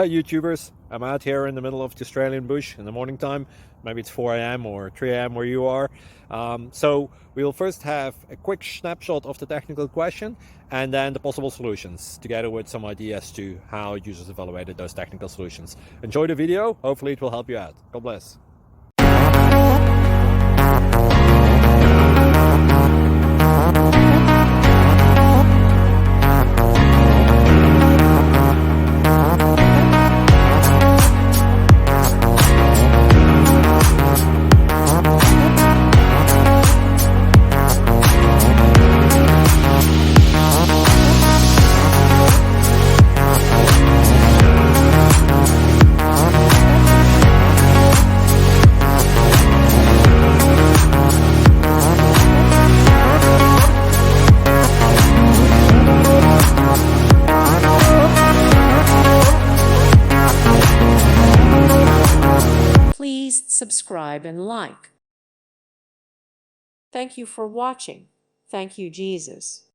Hi YouTubers, I'm out here in the middle of the Australian bush in the morning time. Maybe it's 4 a.m. or 3 a.m. where you are. So we'll first have a quick snapshot of the technical question and then the possible solutions, together with some ideas to how users evaluated those technical solutions. Enjoy the video, hopefully it will help you out. God bless. Please subscribe and like. Thank you for watching. Thank you, Jesus.